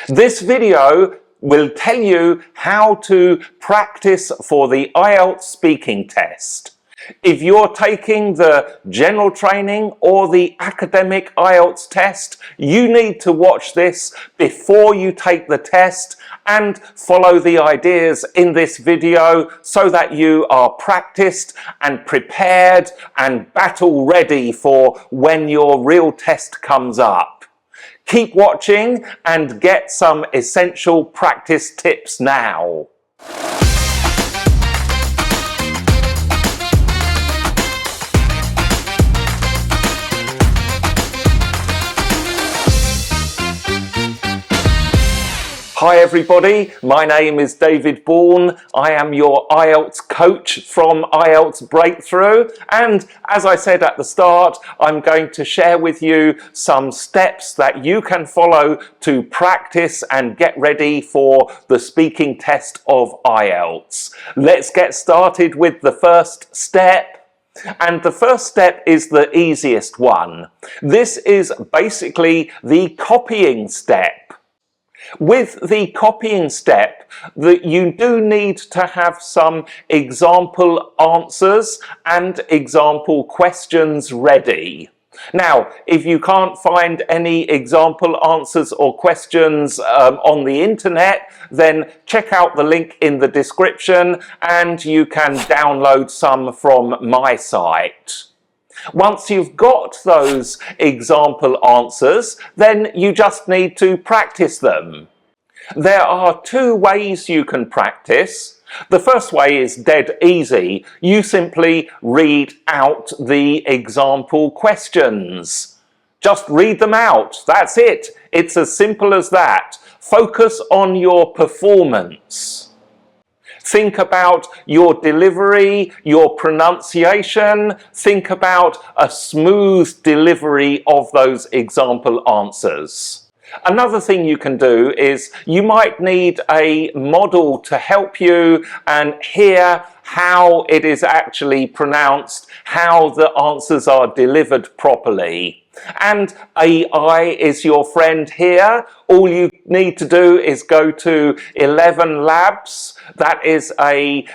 This video will tell you how to practice for the IELTS speaking test. If you're taking the general training or the academic IELTS test, you need to watch this before you take the test and follow the ideas in this video so that you are practiced and prepared and battle ready for when your real test comes up. Keep watching and get some essential practice tips now. Hi everybody, my name is David Bourne. I am your IELTS coach from IELTS Breakthrough, and as I said at the start, I'm going to share with you some steps that you can follow to practice and get ready for the speaking test of IELTS. Let's get started with the first step. And the first step is the easiest one. This is basically the copying step. With the copying step, you do need to have some example answers and example questions ready. Now, if you can't find any example answers or questions on the internet, then check out the link in the description and you can download some from my site. Once you've got those example answers, then you just need to practice them. There are two ways you can practice. The first way is dead easy. You simply read out the example questions. Just read them out. That's it. It's as simple as that. Focus on your performance. Think about your delivery, your pronunciation. Think about a smooth delivery of those example answers. Another thing you can do is you might need a model to help you and hear how it is actually pronounced, how the answers are delivered properly. And AI is your friend here. All you need to do is go to 11 Labs. That is a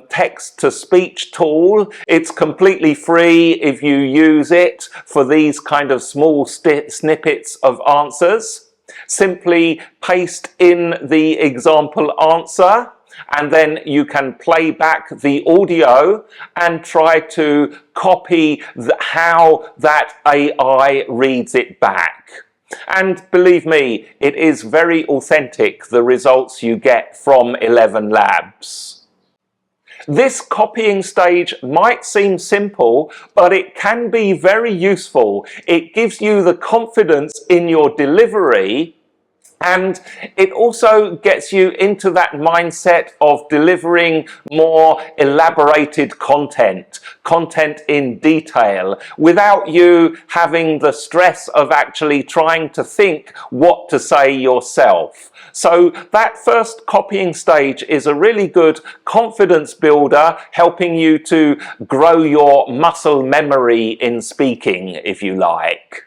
text-to-speech tool. It's completely free if you use it for these kind of small snippets of answers. Simply paste in the example answer, and then you can play back the audio and try to copy how that AI reads it back. And believe me, it is very authentic, the results you get from 11 Labs. This copying stage might seem simple, but it can be very useful. It gives you the confidence in your delivery, and it also gets you into that mindset of delivering more elaborated content in detail, without you having the stress of actually trying to think what to say yourself. So that first copying stage is a really good confidence builder, helping you to grow your muscle memory in speaking, if you like.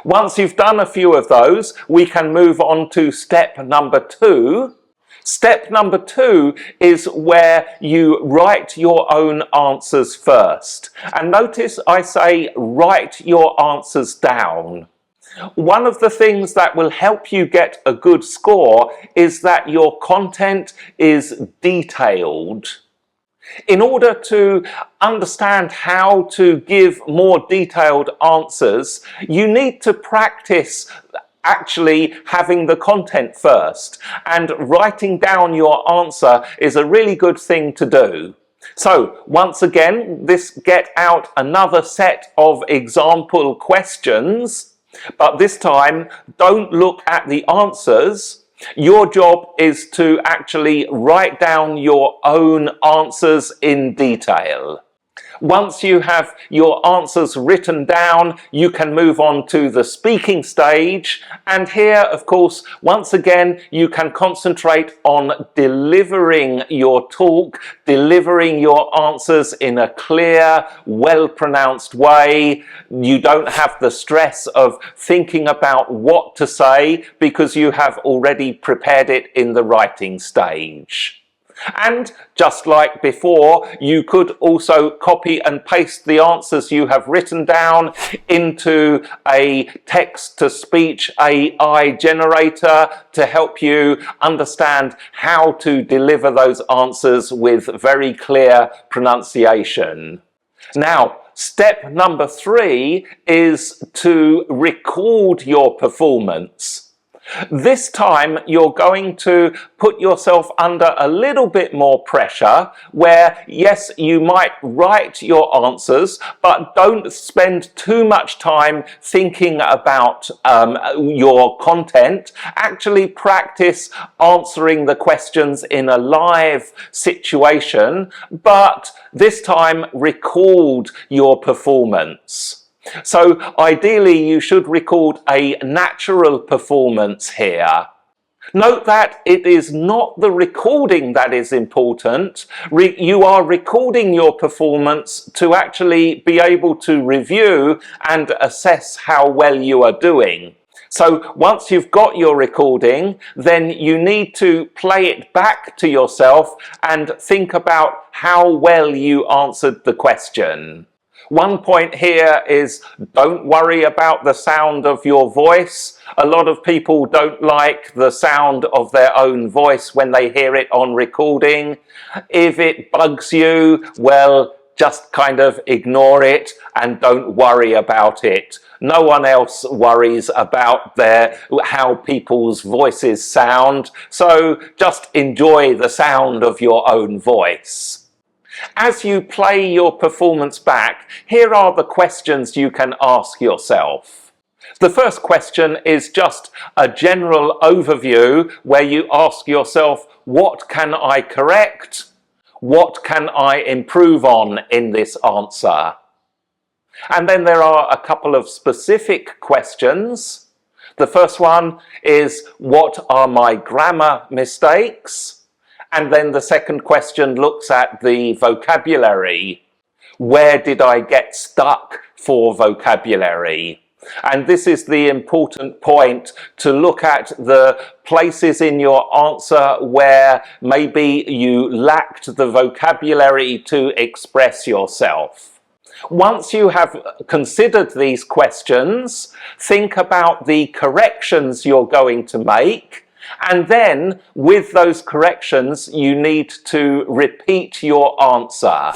Once you've done a few of those, we can move on to step number 2. Step number 2 is where you write your own answers first. And notice I say write your answers down. One of the things that will help you get a good score is that your content is detailed. In order to understand how to give more detailed answers, you need to practice actually having the content first, and writing down your answer is a really good thing to do. So once again, get out another set of example questions, but this time don't look at the answers. Your job is to actually write down your own answers in detail. Once you have your answers written down, you can move on to the speaking stage. And here, of course, once again, you can concentrate on delivering your talk, delivering your answers in a clear, well-pronounced way. You don't have the stress of thinking about what to say because you have already prepared it in the writing stage. And just like before, you could also copy and paste the answers you have written down into a text-to-speech AI generator to help you understand how to deliver those answers with very clear pronunciation. Now, step number 3 is to record your performance. This time you're going to put yourself under a little bit more pressure where, yes, you might write your answers, but don't spend too much time thinking about your content. Actually practice answering the questions in a live situation, but this time record your performance. So ideally you should record a natural performance here. Note that it is not the recording that is important. You are recording your performance to actually be able to review and assess how well you are doing. So once you've got your recording, then you need to play it back to yourself and think about how well you answered the question. One point here is don't worry about the sound of your voice. A lot of people don't like the sound of their own voice when they hear it on recording. If it bugs you, well, just kind of ignore it and don't worry about it. No one else worries about how people's voices sound, so just enjoy the sound of your own voice. As you play your performance back, here are the questions you can ask yourself. The first question is just a general overview where you ask yourself, what can I correct? What can I improve on in this answer? And then there are a couple of specific questions. The first one is, what are my grammar mistakes? And then the second question looks at the vocabulary. Where did I get stuck for vocabulary? And this is the important point, to look at the places in your answer where maybe you lacked the vocabulary to express yourself. Once you have considered these questions, think about the corrections you're going to make. And then, with those corrections, you need to repeat your answer.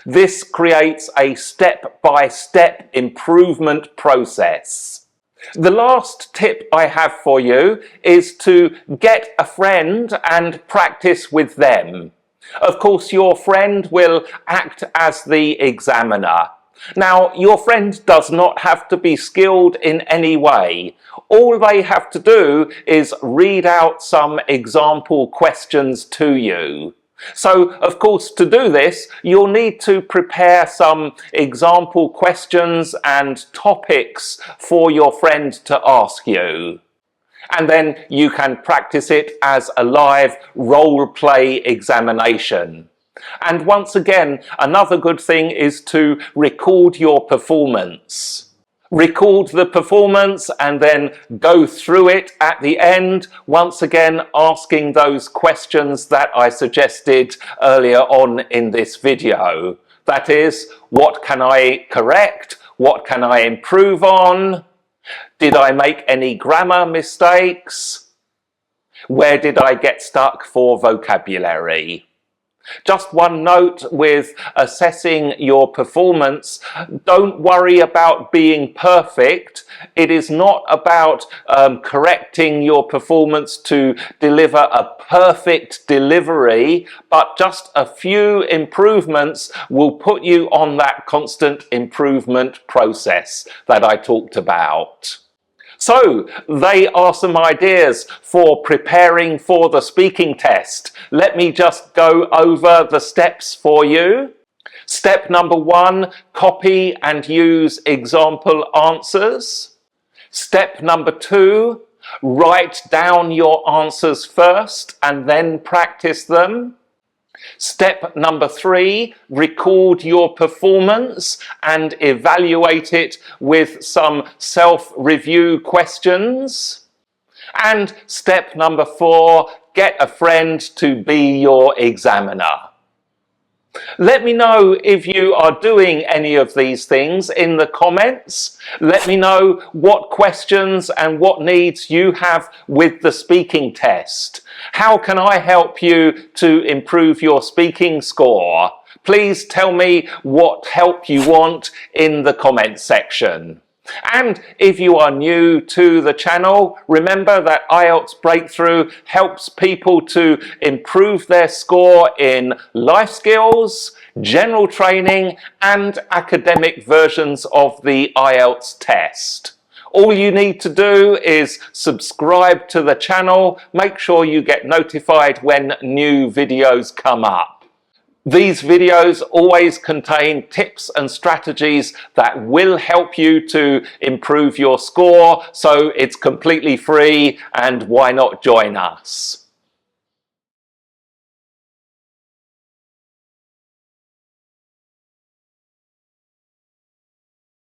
This creates a step-by-step improvement process. The last tip I have for you is to get a friend and practice with them. Of course, your friend will act as the examiner. Now, your friend does not have to be skilled in any way. All they have to do is read out some example questions to you. So, of course, to do this, you'll need to prepare some example questions and topics for your friend to ask you. And then you can practice it as a live role-play examination. And once again, another good thing is to record your performance. Record the performance and then go through it at the end, once again asking those questions that I suggested earlier on in this video. That is, what can I correct? What can I improve on? Did I make any grammar mistakes? Where did I get stuck for vocabulary? Just one note with assessing your performance, don't worry about being perfect. It is not about correcting your performance to deliver a perfect delivery, but just a few improvements will put you on that constant improvement process that I talked about. So, they are some ideas for preparing for the speaking test. Let me just go over the steps for you. Step number 1, copy and use example answers. Step number 2, write down your answers first and then practice them. Step number 3, record your performance and evaluate it with some self-review questions. And step number 4, get a friend to be your examiner. Let me know if you are doing any of these things in the comments. Let me know what questions and what needs you have with the speaking test. How can I help you to improve your speaking score? Please tell me what help you want in the comments section. And if you are new to the channel, remember that IELTS Breakthrough helps people to improve their score in life skills, general training, and academic versions of the IELTS test. All you need to do is subscribe to the channel, make sure you get notified when new videos come up. These videos always contain tips and strategies that will help you to improve your score, so it's completely free, and why not join us?